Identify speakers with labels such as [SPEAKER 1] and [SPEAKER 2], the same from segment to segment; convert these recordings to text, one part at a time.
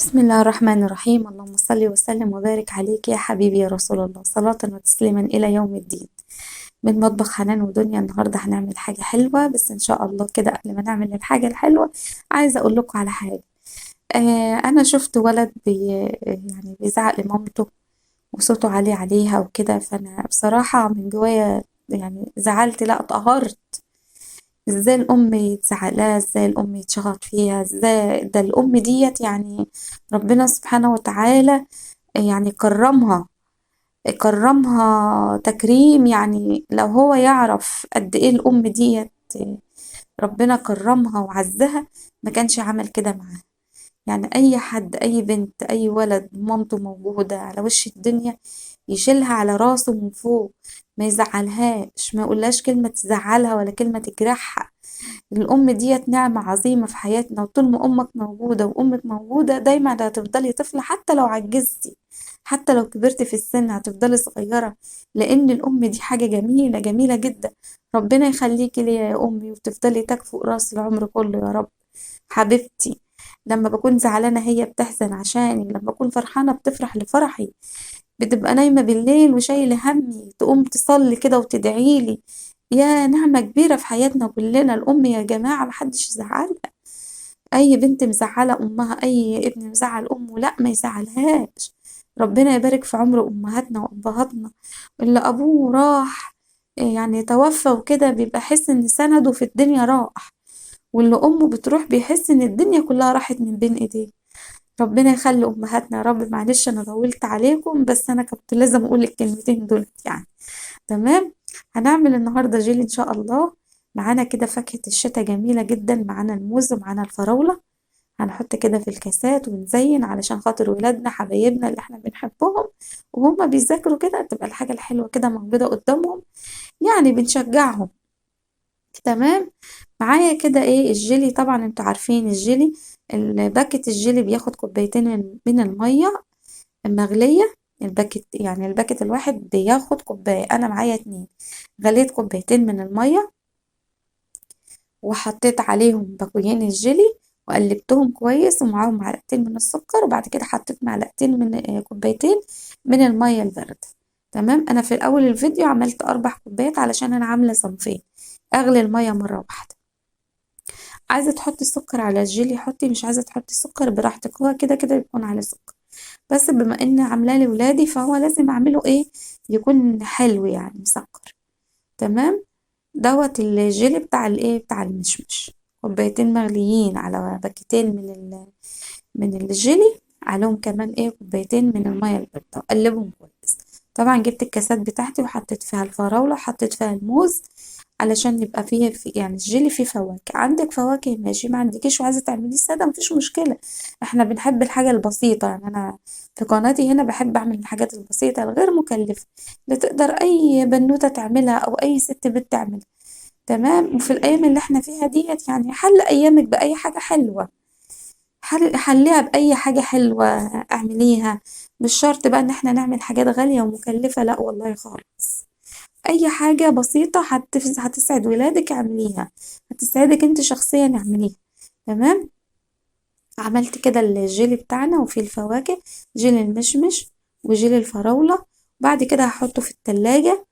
[SPEAKER 1] بسم الله الرحمن الرحيم. اللهم صل وسلم وبارك عليك يا حبيبي يا رسول الله، صلاة وتسليما إلى يوم الدين. من مطبخ حنان ودنيا النهاردة هنعمل حاجة حلوة، بس إن شاء الله كده قبل ما نعمل الحاجة الحلوة عايزة أقول لكم على حاجة. أنا شفت ولد يعني بيزعق لمامته وصوته عالي عليها وكده، فأنا بصراحة من جوايا يعني زعلت، لا اتقهرت. ازاي الام يتزعق لها، ازاي الام يتشخط فيها، ازاي ده الام ديت يعني ربنا سبحانه وتعالى يعني كرمها تكريم. يعني لو هو يعرف قد ايه الام ديت ربنا كرمها وعزها ما كانش عمل كده معاها. يعني اي حد، اي بنت، اي ولد مامته موجودة على وش الدنيا يشيلها على راسه من فوق، ما يزعلهاش، ما يقولهاش كلمة تزعلها ولا كلمة تجرحها. الأم ديت نعمة عظيمة في حياتنا، وطول ما أمك موجودة وأمك موجودة دايما هتفضلي طفلة، حتى لو عجزتي، حتى لو كبرتي في السن هتفضلي صغيرة، لأن الأم دي حاجة جميلة جميلة جدا. ربنا يخليكي ليا يا أمي وتفضلي تكفؤ راسي العمر كله يا رب. حبيبتي، لما بكون زعلانة هي بتحزن عشاني، لما بكون فرحانة بتفرح لفرحي، بتبقى نايمة بالليل وشايلة همي تقوم تصلي كده وتدعيلي. يا نعمة كبيرة في حياتنا كلنا الأم يا جماعة، محدش يزعلها. أي بنت مزعلة أمها، أي ابن مزعل أمه، لأ ما يزعلهاش. ربنا يبارك في عمر أمهاتنا وأبهاتنا اللي أبوه راح يعني توفى وكده، بيبقى حس إن سنده في الدنيا راح، واللي أمه بتروح بيحس إن الدنيا كلها راحت من بين إيديه. ربنا يخلي أمهاتنا يا رب. معلش أنا طولت عليكم، بس أنا كنت لازم أقول الكلمتين دول يعني. تمام. هنعمل النهاردة جيلي إن شاء الله. معانا كده فاكهة الشتاء جميلة جدا، معانا الموز ومعانا الفراولة. هنحط كده في الكاسات ونزين علشان خاطر ولادنا حبايبنا اللي احنا بنحبهم، وهما بيذاكروا كده تبقى الحاجة الحلوة كده موجودة قدامهم، يعني بنشجعهم. تمام. معايا كده ايه الجيلي، طبعا انتوا عارفين الجيلي، الباكت الجيلي بياخد كوبايتين من المية المغلية. الباكت يعني الباكت الواحد بياخد كوباية، أنا معايا 2. غليت كوبايتين من المية وحطيت عليهم باكوين الجيلي وقلبتهم كويس، ومعاهم معلقتين من السكر، وبعد كده حطيت معلقتين من كوبايتين من المية الباردة. تمام. أنا في الأول الفيديو عملت 4 كوبايات علشان أنا عاملة صنفين، أغلي المية مرة واحدة. عايزة تحطي السكر على الجيلي حطي، مش عايزة تحطي السكر براحتك، هو كده كده يكون عليه سكر، بس بما ان عاملاه لولادي فهو لازم اعمله ايه، يكون حلو يعني مسكر. تمام. دوت الجيلي بتاع الايه، بتاع المشمش. كوبايتين مغليين على باكيتين من الجيلي، عليهم كمان ايه كوبايتين من المية الباردة، اقلبهم كويس. طبعا جبت الكاسات بتاعتي وحطيت فيها الفراولة وحطيت فيها الموز علشان يبقى فيها يعني الجيلي فيه فواكه. عندك فواكه ماشي، ما عندكيش وعايزة تعمليه سادة مفيش مشكلة. احنا بنحب الحاجة البسيطة، يعني انا في قناتي هنا بحب اعمل الحاجات البسيطة الغير مكلفة اللي تقدر اي بنوتة تعملها او اي ست بنت تعملها. تمام. وفي الايام اللي احنا فيها ديت يعني حل ايامك باي حاجة حلوة، حليها بأي حاجة حلوة اعمليها. مش شرط بقى ان احنا نعمل حاجات غالية ومكلفة، لا والله خالص. اي حاجة بسيطة هتسعد ولادك اعمليها، هتسعدك انت شخصيا اعمليها. تمام. عملت كده الجيلي بتاعنا وفيه الفواكه، جيلي المشمش وجيلي الفراولة. بعد كده هحطه في التلاجة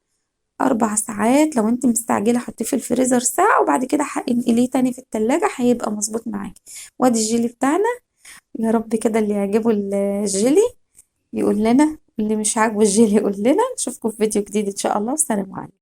[SPEAKER 1] 4 ساعات، لو انت مستعجلة حطيه في الفريزر ساعة، وبعد كده هنقليه تاني في التلاجة هيبقى مظبوط معاكي. وادي الجيلي بتاعنا. يا رب كده اللي يعجبه الجيلي يقول لنا، اللي مش عاجبه الجيلي يقول لنا. نشوفكم في فيديو جديد ان شاء الله، والسلام عليكم.